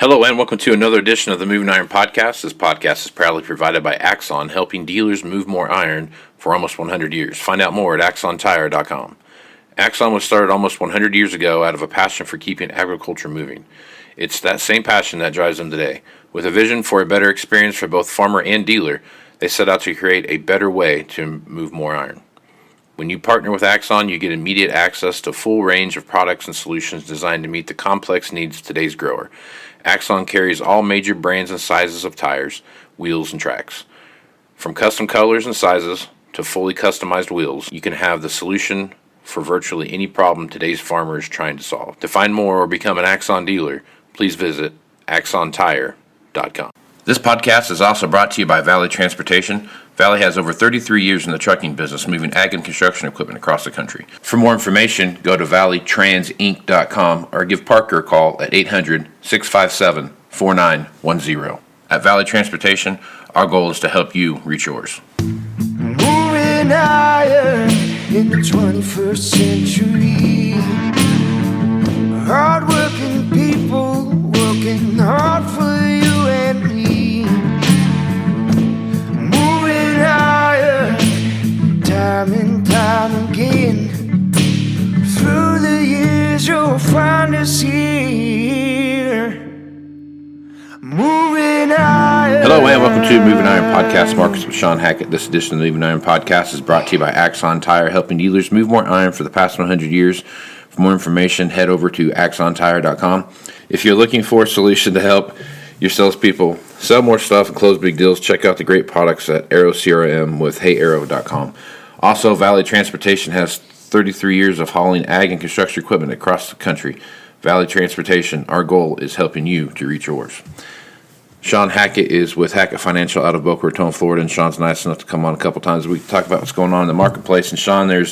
Hello and welcome to another edition of the Moving Iron Podcast. This podcast is proudly provided by Axon, helping dealers move more iron for almost 100 years. Find out more at axontire.com. Axon was started almost 100 years ago out of a passion for keeping agriculture moving. It's that same passion that drives them today. With a vision for a better experience for both farmer and dealer, they set out to create a better way to move more iron. When you partner with Axon, you get immediate access to a full range of products and solutions designed to meet the complex needs of today's grower. Axon carries all major brands and sizes of tires, wheels, and tracks. From custom colors and sizes to fully customized wheels, you can have the solution for virtually any problem today's farmer is trying to solve. To find more or become an Axon dealer, please visit axontire.com. This podcast is also brought to you by Valley Transportation. Valley has over 33 years in the trucking business, moving ag and construction equipment across the country. For more information, go to valleytransinc.com or give Parker a call at 800-657-4910. At Valley Transportation, our goal is to help you reach yours. Moving iron in the 21st century. Hard-working people working hard for you and me. Time and time again, through the years you'll find us here. Moving Iron. Hello and welcome to Moving Iron Podcast. Marcus with Shawn Hackett. This edition of the Moving Iron Podcast is brought to you by Axon Tire, helping dealers move more iron for the past 100 years. For more information, head over to axontire.com. If you're looking for a solution to help your salespeople sell more stuff and close big deals, check out the great products at Arrow CRM with heyaero.com. Also, Valley Transportation has 33 years of hauling ag and construction equipment across the country. Valley Transportation, our goal is helping you to reach yours. Shawn Hackett is with Hackett Financial out of Boca Raton, Florida, and Shawn's nice enough to come on a couple times a week to talk about what's going on in the marketplace. And Shawn, I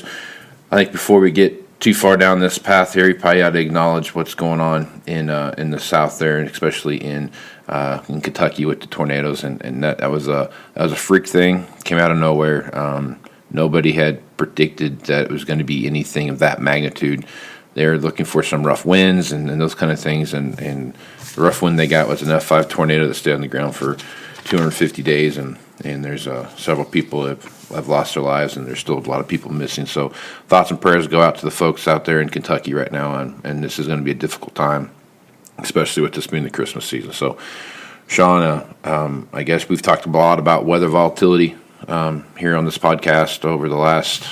think before we get too far down this path here, you probably ought to acknowledge what's going on in the South there, and especially in Kentucky with the tornadoes. And that was a freak thing. Came out of nowhere. Nobody had predicted that it was going to be anything of that magnitude. They're looking for some rough winds and those kind of things. And the rough wind they got was an F5 tornado that stayed on the ground for 250 days. And there's several people have lost their lives, and there's still a lot of people missing. So thoughts and prayers go out to the folks out there in Kentucky right now. And this is going to be a difficult time, especially with this being the Christmas season. So, Shawn, I guess we've talked a lot about weather volatility here on this podcast over the last,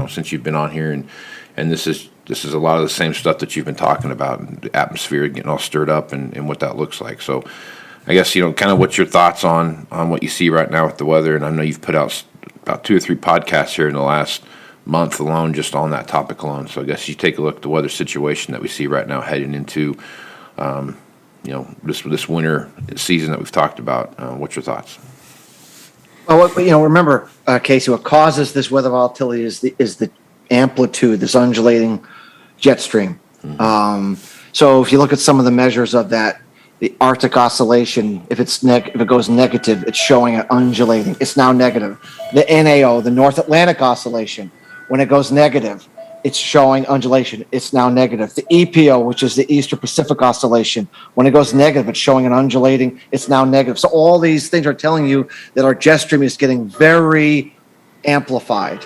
since you've been on here, and this is a lot of the same stuff that you've been talking about, and the atmosphere getting all stirred up and what that looks like. So I guess, kind of what's your thoughts on what you see right now with the weather? And I know you've put out about 2 or 3 podcasts here in the last month alone, just on that topic alone. So I guess you take a look at the weather situation that we see right now heading into, this winter season that we've talked about. What's your thoughts? Well, remember, Casey, what causes this weather volatility is the amplitude, this undulating jet stream. Mm-hmm. So if you look at some of the measures of that, the Arctic oscillation, if it goes negative, it's showing it undulating. It's now negative. The NAO, the North Atlantic oscillation, when it goes negative, it's showing undulation. It's now negative. The EPO, which is the Eastern Pacific oscillation, when it goes negative, it's showing an undulating. It's now negative. So all these things are telling you that our jet stream is getting very amplified.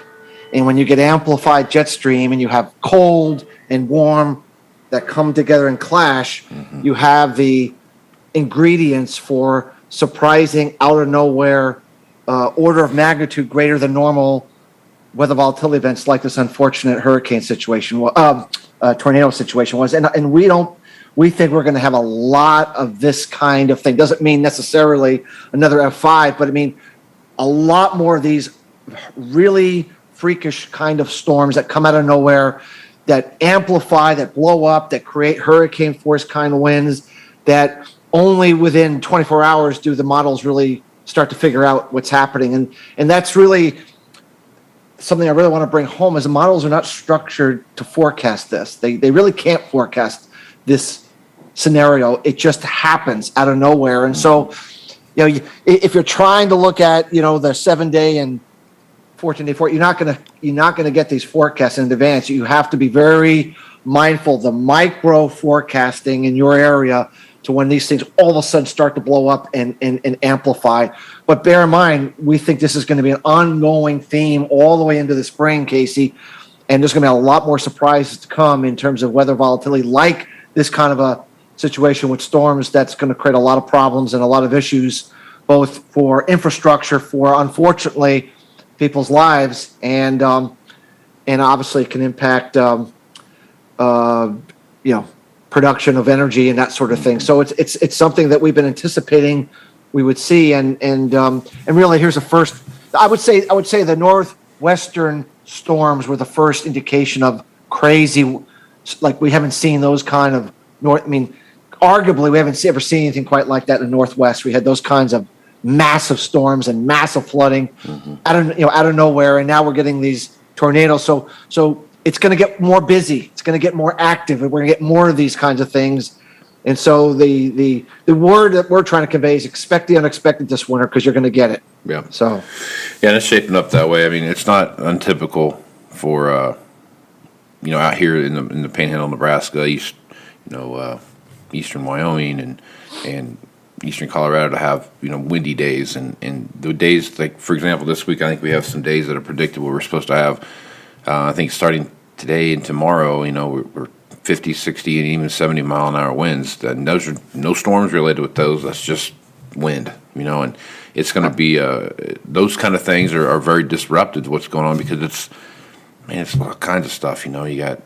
And when you get amplified jet stream and you have cold and warm that come together and clash, mm-hmm. you have the ingredients for surprising, out of nowhere, order of magnitude greater than normal weather volatility events like this unfortunate hurricane situation, tornado situation was. And we think we're going to have a lot of this kind of thing. Doesn't mean necessarily another F5, but I mean a lot more of these really freakish kind of storms that come out of nowhere, that amplify, that blow up, that create hurricane force kind of winds, that only within 24 hours do the models really start to figure out what's happening. And that's really something I really want to bring home, is the models are not structured to forecast this. They really can't forecast this scenario. It just happens out of nowhere. And so, if you're trying to look at, the 7-day and 14-day forecast, you're not gonna get these forecasts in advance. You have to be very mindful. The micro forecasting in your area to when these things all of a sudden start to blow up and amplify. But bear in mind, we think this is going to be an ongoing theme all the way into the spring, Casey. And there's going to be a lot more surprises to come in terms of weather volatility, like this kind of a situation with storms that's going to create a lot of problems and a lot of issues, both for infrastructure, for unfortunately people's lives, and obviously it can impact production of energy and that sort of thing. So it's something that we've been anticipating we would see, and really here's the first. I would say the northwestern storms were the first indication of crazy, like we haven't seen those kind of arguably we haven't ever seen anything quite like that in the Northwest. We had those kinds of massive storms and massive flooding out of nowhere, and now we're getting these tornadoes. So it's going to get more busy. It's going to get more active, and we're going to get more of these kinds of things. And so the word that we're trying to convey is expect the unexpected this winter, because you're going to get it. Yeah. So. Yeah, and it's shaping up that way. I mean, it's not untypical for out here in the Panhandle, of Nebraska, eastern Wyoming and eastern Colorado to have windy days, and the days, like for example this week I think we have some days that are predictable. We're supposed to have I think starting today and tomorrow we're 50, 60, and even 70 mile an hour winds, and those are no storms related with those. That's just wind, and it's going to be those kind of things are very disruptive to what's going on, because it's all kinds of stuff. You got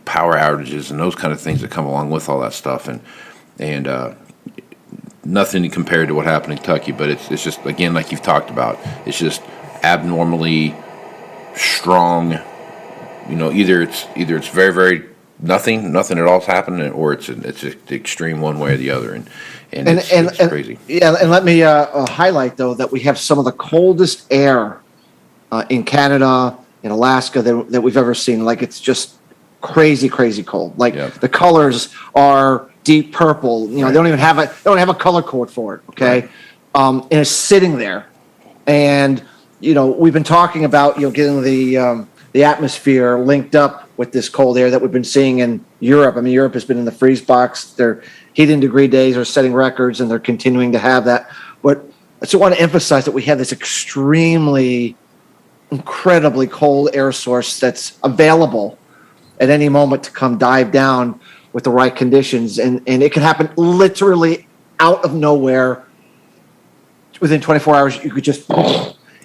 power outages and those kind of things that come along with all that stuff, and nothing compared to what happened in Kentucky, but it's just, again, like you've talked about, it's just abnormally strong. Either it's very, very nothing at all's happening, or it's an extreme one way or the other, and it's crazy. Yeah, and let me highlight though that we have some of the coldest air in Canada, in Alaska that we've ever seen. Like, it's just crazy cold. Like, the colors are deep purple. They don't even have a color code for it. Okay, and it's sitting there, and we've been talking about getting the atmosphere linked up with this cold air that we've been seeing in Europe. I mean, Europe has been in the freeze box. Their heating degree days are setting records, and they're continuing to have that. But I just want to emphasize that we have this incredibly cold air source that's available at any moment to come dive down with the right conditions, and it can happen literally out of nowhere. Within 24 hours, you could just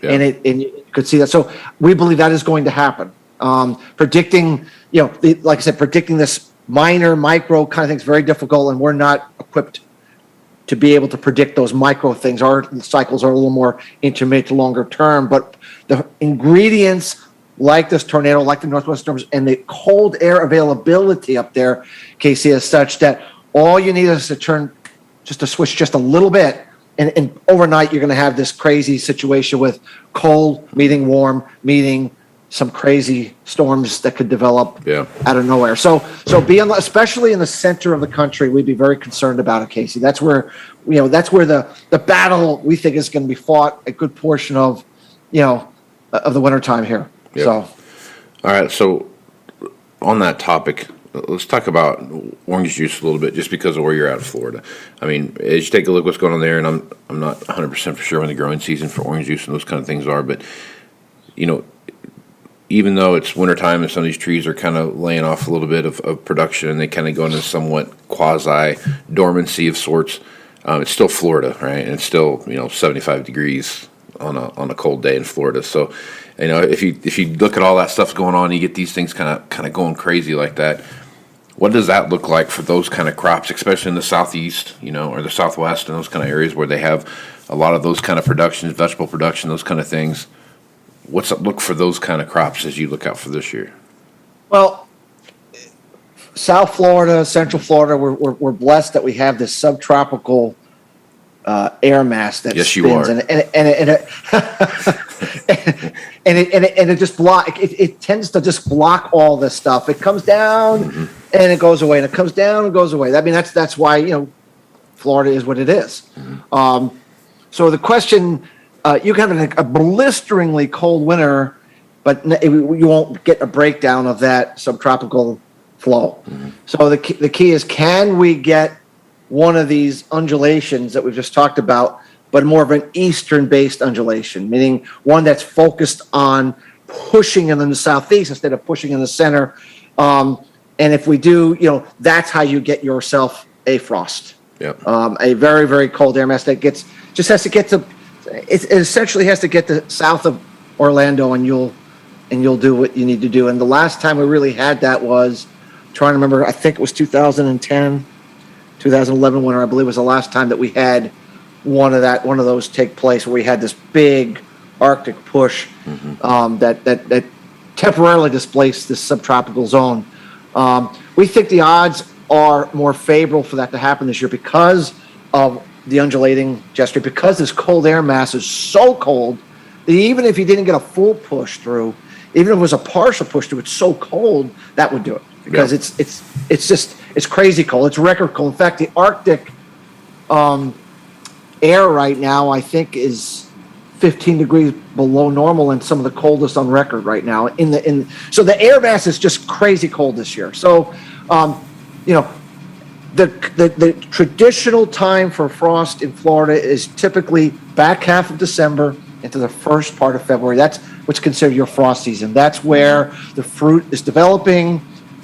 and you could see that. So we believe that is going to happen. Predicting, like I said, predicting this micro kind of thing is very difficult, and we're not equipped to be able to predict those micro things. Our cycles are a little more intermediate to longer term, but the ingredients like this tornado, like the northwest storms, and the cold air availability up there, Casey, is such that all you need is to switch just a little bit, and overnight you're going to have this crazy situation with cold meeting warm, meeting some crazy storms that could develop out of nowhere. So especially in the center of the country, we'd be very concerned about it, Casey. That's where the battle we think is going to be fought a good portion of the wintertime here. Yep. So, all right. So, on that topic, let's talk about orange juice a little bit, just because of where you're at in Florida. I mean, as you take a look at what's going on there, and I'm not 100% for sure when the growing season for orange juice and those kind of things are, but even though it's wintertime and some of these trees are kind of laying off a little bit of production, and they kind of go into somewhat quasi dormancy of sorts, it's still Florida, right? And it's still 75 degrees on a cold day in Florida. So, if you look at all that stuff going on, you get these things kind of going crazy like that. What does that look like for those kind of crops, especially in the southeast, or the southwest, and those kind of areas where they have a lot of those kind of productions, vegetable production, those kind of things? What's it look for those kind of crops as you look out for this year? Well, South Florida, Central Florida, we're blessed that we have this subtropical air mass that yes, spins, you are. and it just it tends to just block all this stuff. It comes down and it goes away, and it comes down and goes away. I mean, that's why Florida is what it is. So the question, you can have a blisteringly cold winter, but you won't get a breakdown of that subtropical flow. So the key is, can we get one of these undulations that we've just talked about, but more of an eastern-based undulation, meaning one that's focused on pushing in the southeast instead of pushing in the center. And if we do, that's how you get yourself a frost. Yep. A very, very cold air mass that it essentially has to get to south of Orlando, and you'll do what you need to do. And the last time we really had that was, trying to remember, I think it was 2010, 2011 winter, I believe, was the last time that we had one of those take place, where we had this big Arctic push that temporarily displaced this subtropical zone. We think the odds are more favorable for that to happen this year because of the undulating jet stream, because this cold air mass is so cold that even if you didn't get a full push through, even if it was a partial push through, it's so cold that would do it, because it's crazy cold. It's record cold. In fact, the Arctic air right now, I think, is 15 degrees below normal and some of the coldest on record right now. So the air mass is just crazy cold this year. So, the traditional time for frost in Florida is typically back half of December into the first part of February. That's what's considered your frost season. That's where the fruit is developing,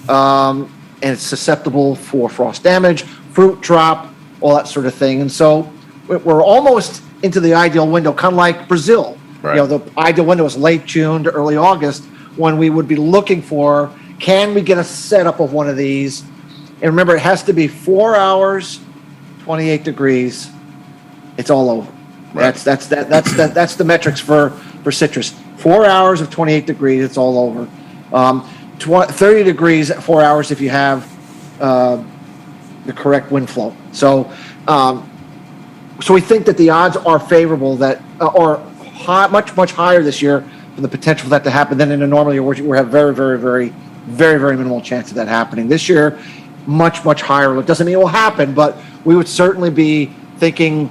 and it's susceptible for frost damage, fruit drop, all that sort of thing. And so we're almost into the ideal window, kind of like Brazil. Right. The ideal window is late June to early August, when we would be looking for, can we get a setup of one of these? And remember, it has to be 4 hours, 28 degrees. It's all over. Right. That's the metrics for citrus. 4 hours of 28 degrees, it's all over. 30 degrees at 4 hours if you have the correct wind flow. So we think that the odds are favorable, that are much higher this year for the potential for that to happen than in a normal year, where we have very, very, very, very, very minimal chance of that happening. This year, much higher. It doesn't mean it will happen, but we would certainly be thinking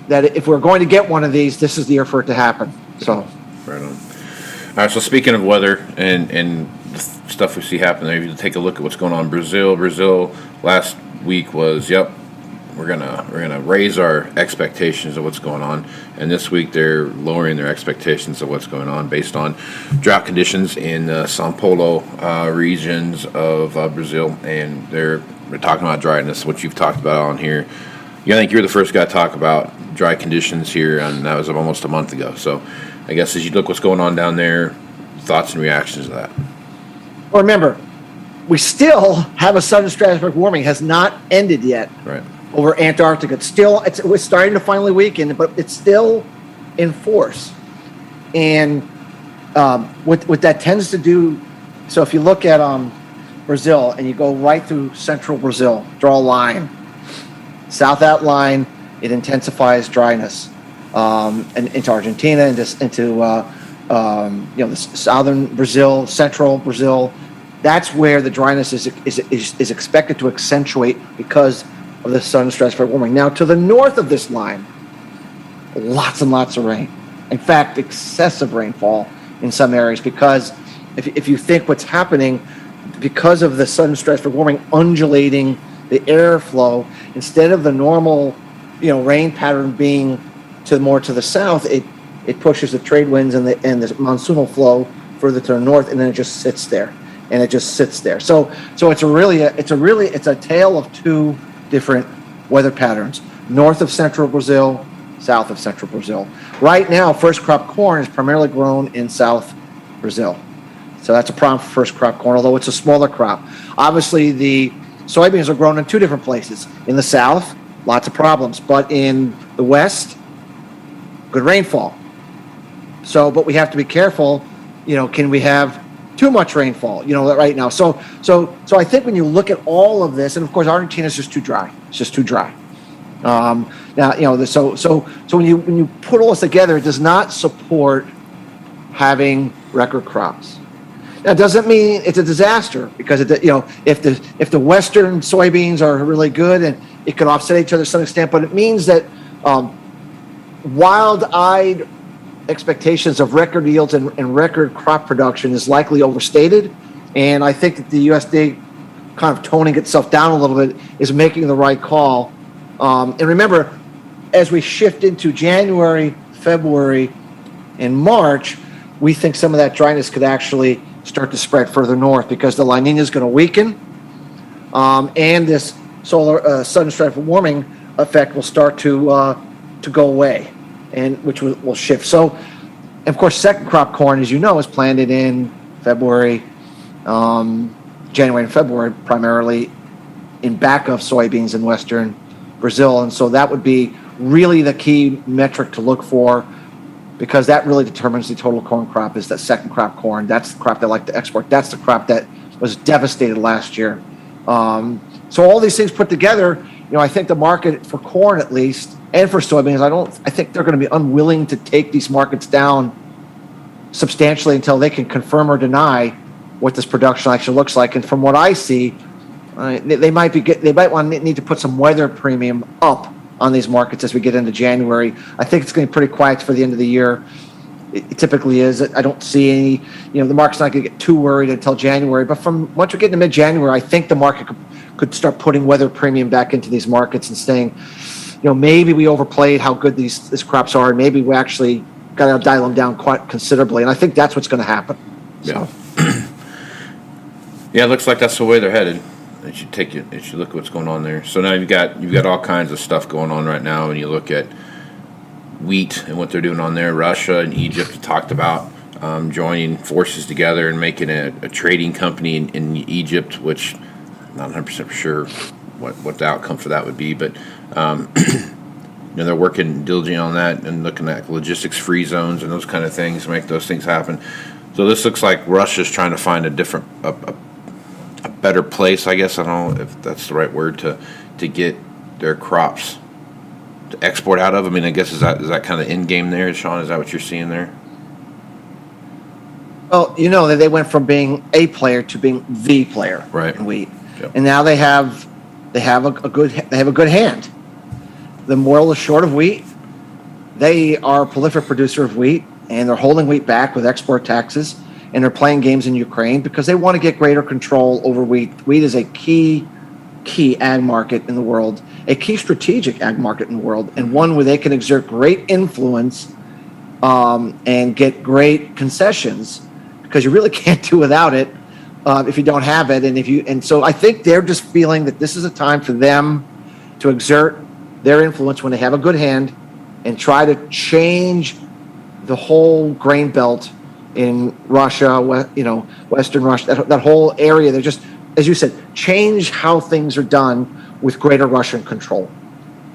that if we're going to get one of these, this is the year for it to happen. So, right on. All right. So speaking of weather and the stuff we see happen there, if you take a look at what's going on in Brazil. Brazil last week was, we're gonna raise our expectations of what's going on, and this week they're lowering their expectations of what's going on based on drought conditions in São Paulo regions of Brazil, and they're talking about dryness, what you've talked about on here. I think you're the first guy to talk about dry conditions here, and that was almost a month ago. So I guess as you look what's going on down there, thoughts and reactions to that. well, remember, we still have a sudden stratospheric warming, has not ended yet. Right. Over Antarctica. We're starting to finally weaken, but it's still in force. And what that tends to do, so if you look at Brazil and you go right through central Brazil, draw a line, south that line, it intensifies dryness, and into Argentina, into the southern Brazil, central Brazil. That's where the dryness is expected to accentuate because of the sudden stratospheric warming. Now, to the north of this line, lots and lots of rain. In fact, excessive rainfall in some areas, because if you think what's happening, because of the sudden stratospheric warming undulating the airflow, instead of the normal, rain pattern being more to the south, it pushes the trade winds and the monsoonal flow further to the north, and then it just sits there. So it's a tale of two different weather patterns: north of central Brazil, south of central Brazil. Right now, first crop corn is primarily grown in South Brazil. So that's a problem for first crop corn, although it's a smaller crop. Obviously, the soybeans are grown in two different places. In the south, lots of problems, but in the west, good rainfall. So, but we have to be careful, can we have too much rainfall, right now. So I think when you look at all of this, and of course Argentina is just too dry. It's just too dry. Now, so when you put all this together, it does not support having record crops. That doesn't mean it's a disaster, because if the western soybeans are really good, and it could offset each other to some extent, but it means that wild-eyed expectations of record yields and record crop production is likely overstated. And I think that the USDA kind of toning itself down a little bit is making the right call And remember, as we shift into January, February, and March, we think some of that dryness could actually start to spread further north because the La Nina is going to weaken, and this solar sudden stripe warming effect will start to go away, and which will shift. So, of course, second crop corn, as you know, is planted in February, January and February, primarily in back of soybeans in western Brazil, and so that would be really the key metric to look for, because that really determines the total corn crop. Is that second crop corn? That's the crop they like to export. That's the crop that was devastated last year. So all these things put together, I think the market for corn, at least, and for soybeans, I think they're going to be unwilling to take these markets down substantially until they can confirm or deny what this production actually looks like. And from what I see, they might need to put some weather premium up on these markets as we get into January. I think it's going to be pretty quiet for the end of the year. It typically is. I don't see any, the market's not going to get too worried until January. But from once we get into mid-January, I think the market could start putting weather premium back into these markets and saying, maybe we overplayed how good these crops are, and maybe we actually got to dial them down quite considerably. And I think that's what's going to happen. Yeah. Yeah, it looks like that's the way they're headed. It should look at what's going on there. So now you've got all kinds of stuff going on right now, and you look at wheat and what they're doing on there. Russia and Egypt talked about joining forces together and making a trading company in Egypt, which I'm not 100% sure what the outcome for that would be, but they're working diligently on that and looking at logistics-free zones and those kind of things to make those things happen. So this looks like Russia's trying to find a better place, I guess. I don't know if that's the right word to get their crops to export out of. I mean, I guess is that kind of end game there, Shawn? Is that what you're seeing there? Well, that they went from being a player to being the player in wheat, Yep. and now they have a good hand. The world is short of wheat. They are a prolific producer of wheat, and they're holding wheat back with export taxes, and they're playing games in Ukraine because they want to get greater control over wheat. Wheat is a key ag market in the world, a key strategic ag market in the world, and one where they can exert great influence and get great concessions, because you really can't do without it if you don't have it. And so I think they're just feeling that this is a time for them to exert their influence when they have a good hand and try to change the whole grain belt in Russia, Western Russia, that whole area. They're just, as you said, change how things are done with greater Russian control.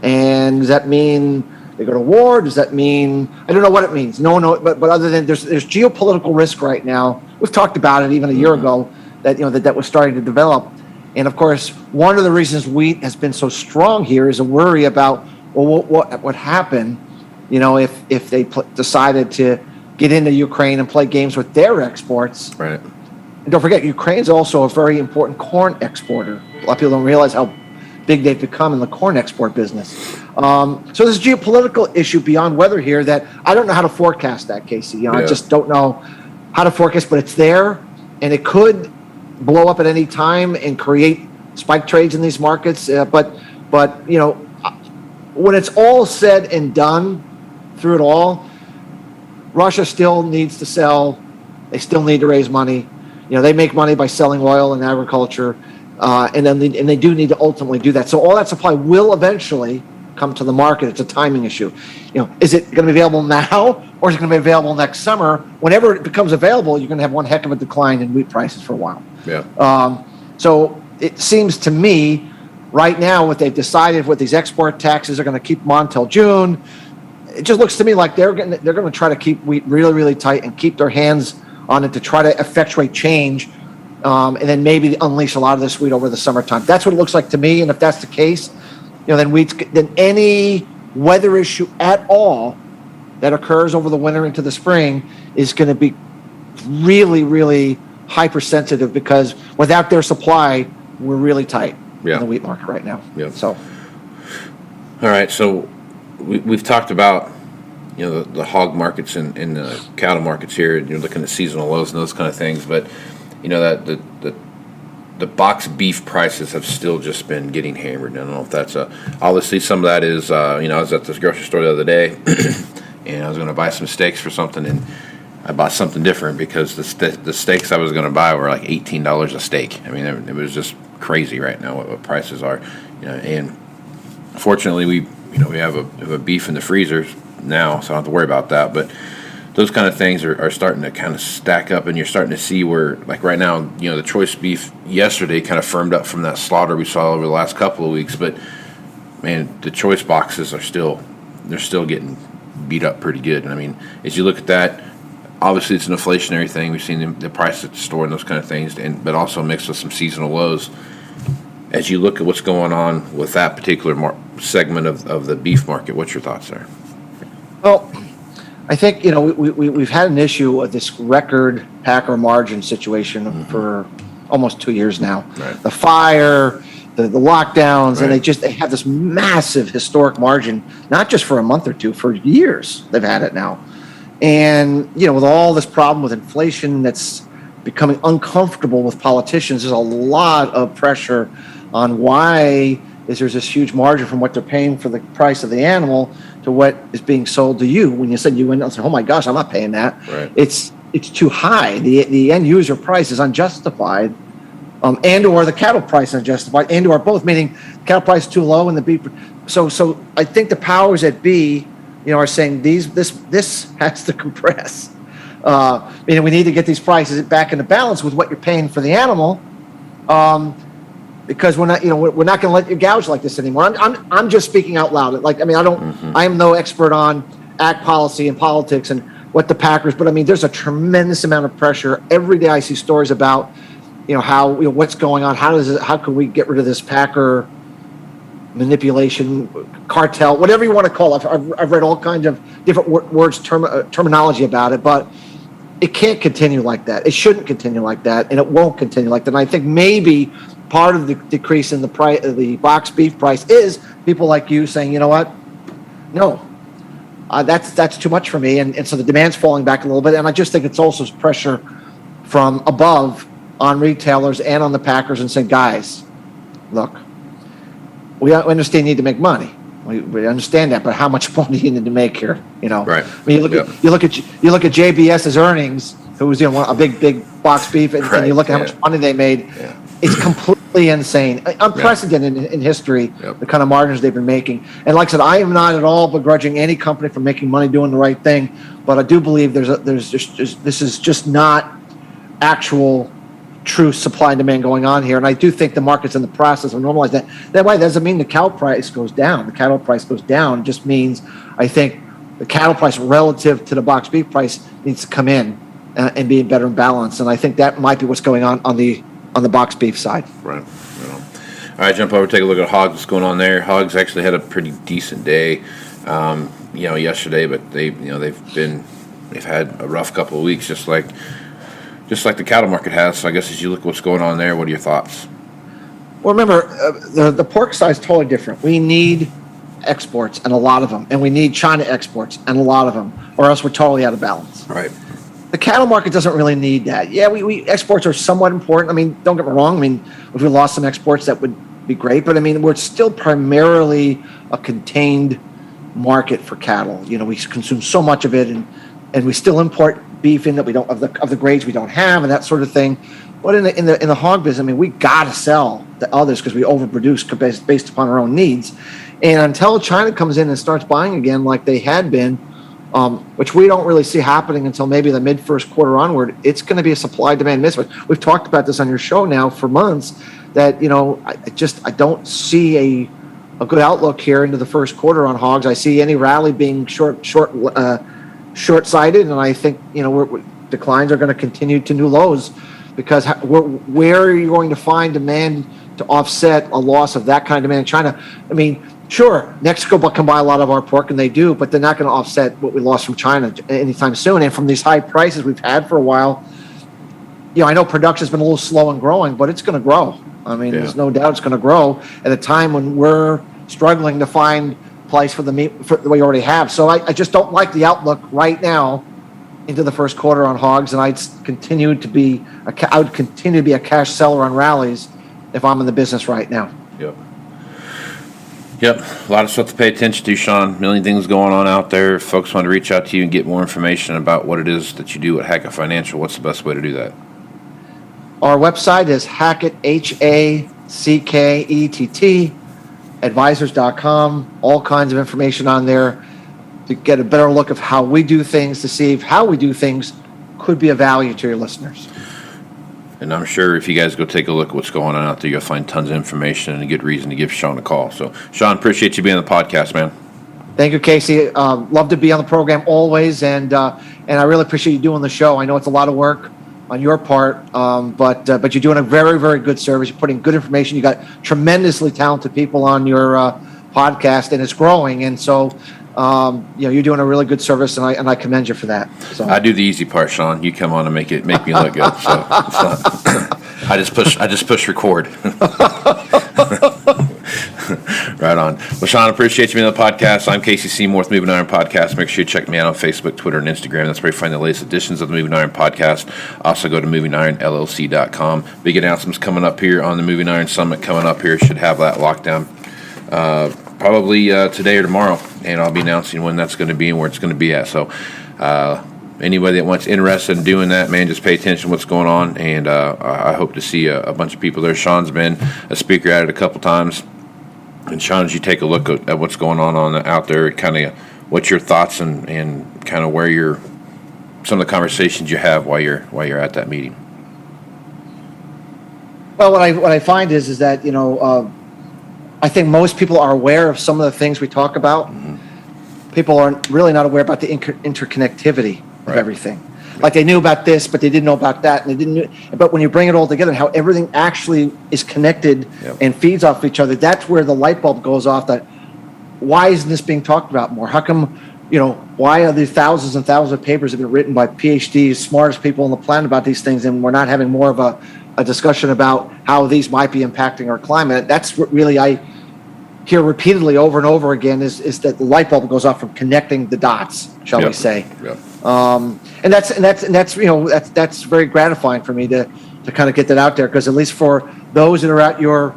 And does that mean they go to war? Does that mean, I don't know what it means. No, but other than there's geopolitical risk right now. We've talked about it even a year ago that was starting to develop. And of course, one of the reasons wheat has been so strong here is a worry about, well, what happened, if they decided to get into Ukraine and play games with their exports. Right. And don't forget, Ukraine's also a very important corn exporter. A lot of people don't realize how big they've become in the corn export business. So there's a geopolitical issue beyond weather here that I don't know how to forecast that, Casey. I just don't know how to forecast, but it's there, and it could blow up at any time and create spike trades in these markets. But when it's all said and done through it all, Russia still needs to sell. They still need to raise money. They make money by selling oil and agriculture, and they do need to ultimately do that. So all that supply will eventually come to the market. It's a timing issue. Is it going to be available now, or is it going to be available next summer? Whenever it becomes available, you're going to have one heck of a decline in wheat prices for a while. Yeah. So it seems to me right now, what they've decided with these export taxes, are going to keep them on till June. It just looks to me like they're going to try to keep wheat really, really tight and keep their hands on it to try to effectuate change, and then maybe unleash a lot of this wheat over the summertime. That's what it looks like to me. And if that's the case, then any weather issue at all that occurs over the winter into the spring is going to be really, really hypersensitive, because without their supply, we're really tight in the wheat market right now. Yeah. So, all right. So we've talked about the hog markets and the cattle markets here, and you're looking at seasonal lows and those kind of things. But that the the box beef prices have still just been getting hammered. I don't know if that's obviously some of that is, I was at this grocery store the other day and I was going to buy some steaks for something, and I bought something different because the steaks I was going to buy were like $18 a steak. I mean, it was just crazy right now what prices are, and fortunately we have a beef in the freezer now, so I don't have to worry about that, but those kind of things are starting to kind of stack up, and you're starting to see where, like right now, the choice beef yesterday kind of firmed up from that slaughter we saw over the last couple of weeks. But man, the choice boxes they're still getting beat up pretty good. And I mean, as you look at that, obviously it's an inflationary thing. We've seen the price at the store and those kind of things, but also mixed with some seasonal lows. As you look at what's going on with that particular segment of the beef market, what's your thoughts there? Well, I think, we've had an issue with this record packer margin situation for almost 2 years now. Right. The fire, the lockdowns, right. and they have this massive historic margin, not just for a month or two, for years they've had it now. And, with all this problem with inflation that's becoming uncomfortable with politicians, there's a lot of pressure on why there's this huge margin from what they're paying for the price of the animal to what is being sold to you. When you said you went out and said, "Oh my gosh, I'm not paying that," right. It's too high. The end user price is unjustified, and or the cattle price is unjustified, and or both. Meaning, the cattle price is too low and the beef. So I think the powers that be, are saying this has to compress. Meaning, we need to get these prices back into balance with what you're paying for the animal. Because we're not going to let you gouge like this anymore. I'm just speaking out loud. I am no expert on ag policy and politics and what the packers, but there's a tremendous amount of pressure. Every day I see stories about, how, what's going on. How can we get rid of this packer manipulation, cartel, whatever you want to call it. I've read all kinds of different words, terminology about it, but it can't continue like that. It shouldn't continue like that, and it won't continue like that. And I think maybe part of the decrease in the price of the box beef price is people like you saying, you know what, no, that's too much for me, and so the demand's falling back a little bit. And I just think it's also pressure from above on retailers and on the packers, and saying, guys, look, we understand you need to make money. We understand that, but how much money you need to make here? Right. You look at JBS's earnings, who was a big box beef, and you look at how much money they made. Yeah. It's completely insane, unprecedented in history. Yep. The kind of margins they've been making. And like I said, I am not at all begrudging any company for making money doing the right thing, but I do believe this is just not actual true supply and demand going on here. And I do think the market's in the process of normalizing that. That way doesn't mean the cow price goes down. The cattle price goes down. It just means, I think, the cattle price relative to the box beef price needs to come in and be better in balance. And I think that might be what's going on the box beef side. Right. All right, jump over, take a look at Hogs. What's going on there? Hogs actually had a pretty decent day, yesterday, but they've had a rough couple of weeks, just like the cattle market has. So I guess as you look at what's going on there, what are your thoughts? Well, remember, the pork side is totally different. We need exports, and a lot of them, and we need China exports, and a lot of them, or else we're totally out of balance. Right. The cattle market doesn't really need that. Yeah, we exports are somewhat important. Don't get me wrong. If we lost some exports, that would be great. But we're still primarily a contained market for cattle. We consume so much of it, and we still import beef in that we don't of the grades we don't have, and that sort of thing. But in the hog business, we gotta sell to others because we overproduce based upon our own needs. And until China comes in and starts buying again, like they had been, which we don't really see happening until maybe the mid-first quarter onward, it's going to be a supply-demand mismatch. We've talked about this on your show now for months, that I don't see a good outlook here into the first quarter on hogs. I see any rally being short-sighted, and I think declines are going to continue to new lows, because where are you going to find demand to offset a loss of that kind of demand in China? Sure, Mexico can buy a lot of our pork, and they do, but they're not going to offset what we lost from China anytime soon. And from these high prices we've had for a while, I know production's been a little slow in growing, but it's going to grow. There's no doubt it's going to grow at a time when we're struggling to find place for the meat that we already have. So I just don't like the outlook right now into the first quarter on Hogs, and I would continue to be a cash seller on rallies if I'm in the business right now. Yep. A lot of stuff to pay attention to, Shawn. A million things going on out there. If folks want to reach out to you and get more information about what it is that you do at Hackett Financial, what's the best way to do that? Our website is Hackett, Hackett, advisors.com. All kinds of information on there to get a better look of how we do things, to see if how we do things could be of value to your listeners. And I'm sure if you guys go take a look at what's going on out there, you'll find tons of information and a good reason to give Shawn a call. So, Shawn, appreciate you being on the podcast, man. Thank you, Casey. Love to be on the program always, and I really appreciate you doing the show. I know it's a lot of work on your part, but you're doing a very, very good service. You're putting good information. You got tremendously talented people on your podcast, and it's growing. And so, you're doing a really good service, and I commend you for that. So. I do the easy part, Shawn. You come on and make me look good. So I just push record. Right on. Well, Shawn, appreciate you being on the podcast. I'm Casey Seymour with Moving Iron Podcast. Make sure you check me out on Facebook, Twitter, and Instagram. That's where you find the latest editions of the Moving Iron Podcast. Also go to MovingIronLLC.com. Big announcements coming up here on the Moving Iron Summit coming up here. Should have that locked down probably today or tomorrow, and I'll be announcing when that's going to be and where it's going to be at. So anybody that wants interested in doing that, man, just pay attention to what's going on, and I hope to see a bunch of people there. Shawn's been a speaker at it a couple times. And Shawn, as you take a look at what's going on out there, kind of what's your thoughts and kind of where some of the conversations you have while you're at that meeting. Well, what I find is that I think most people are aware of some of the things we talk about. Mm-hmm. People are really not aware about the interconnectivity of everything. Like they knew about this, but they didn't know about that, and they didn't. But when you bring it all together, how everything actually is connected and feeds off each other, that's where the light bulb goes off. That why isn't this being talked about more? How come, why are these thousands and thousands of papers have been written by PhDs, smartest people on the planet about these things, and we're not having more of a discussion about how these might be impacting our climate? That's what really I hear repeatedly over and over again is that the light bulb goes off from connecting the dots, shall we say? Yep. And that's very gratifying for me to kind of get that out there, because at least for those that are at your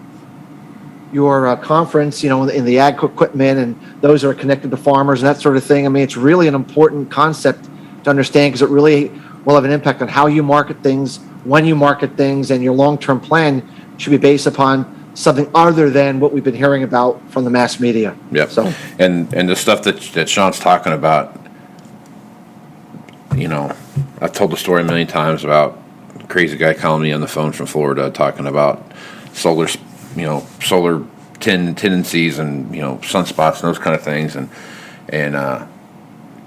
conference, in the ag equipment, and those that are connected to farmers and that sort of thing. I mean, it's really an important concept to understand, because it really will have an impact on how you market things, when you market things, and your long-term plan should be based upon something other than what we've been hearing about from the mass media. Yep. So, and the stuff that Shawn's talking about, I've told the story a million times about a crazy guy calling me on the phone from Florida talking about solar tendencies and sunspots and those kind of things, and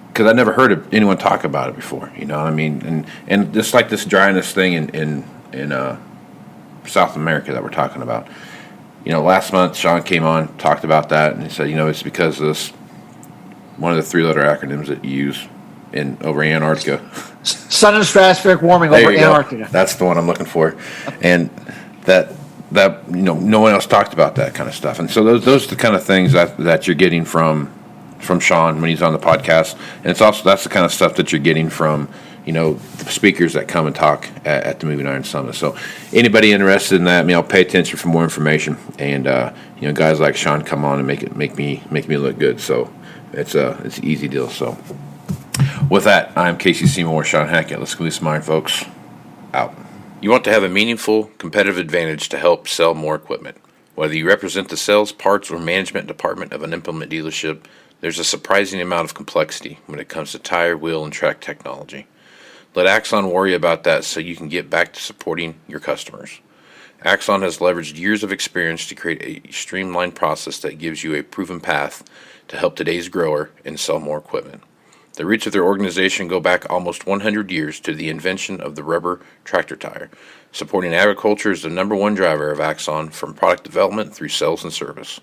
because I never heard of anyone talk about it before, and just like this dryness thing in South America that we're talking about. Last month Shawn came on, talked about that, and he said, it's because of this, one of the 3-letter acronyms that you use over Antarctica. Sun and stratospheric warming over Antarctica. That's the one I'm looking for. And that no one else talked about that kind of stuff. And so those are the kind of things that you're getting from Shawn when he's on the podcast. And it's also, that's the kind of stuff that you're getting from the speakers that come and talk at the Moving Iron Summit. So anybody interested in that, pay attention for more information. And guys like Shawn come on and make me look good. So it's an easy deal. So with that, I'm Casey Seymour with Shawn Hackett. Let's go some iron, folks. Out. You want to have a meaningful competitive advantage to help sell more equipment. Whether you represent the sales, parts, or management department of an implement dealership, there's a surprising amount of complexity when it comes to tire, wheel, and track technology. Let Axon worry about that so you can get back to supporting your customers. Axon has leveraged years of experience to create a streamlined process that gives you a proven path to help today's grower and sell more equipment. The roots of their organization go back almost 100 years to the invention of the rubber tractor tire. Supporting agriculture is the number one driver of Axon, from product development through sales and service.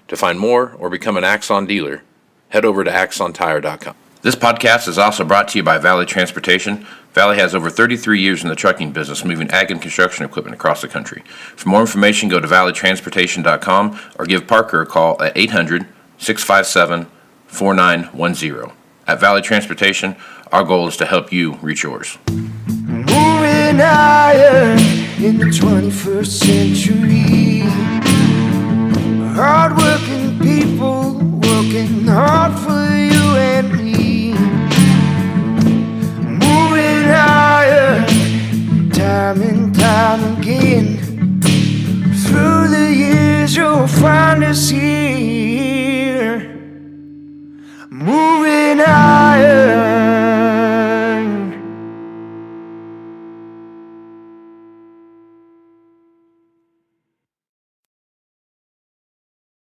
To find more or become an Axon dealer, head over to axontire.com. This podcast is also brought to you by Valley Transportation. Valley has over 33 years in the trucking business, moving ag and construction equipment across the country. For more information, go to valleytransportation.com or give Parker a call at 800-657-4910. At Valley Transportation, our goal is to help you reach yours. Moving higher in the 21st century. Hard-working people working hard for you and me. Moving higher, time and time again. Through the years you'll find us here.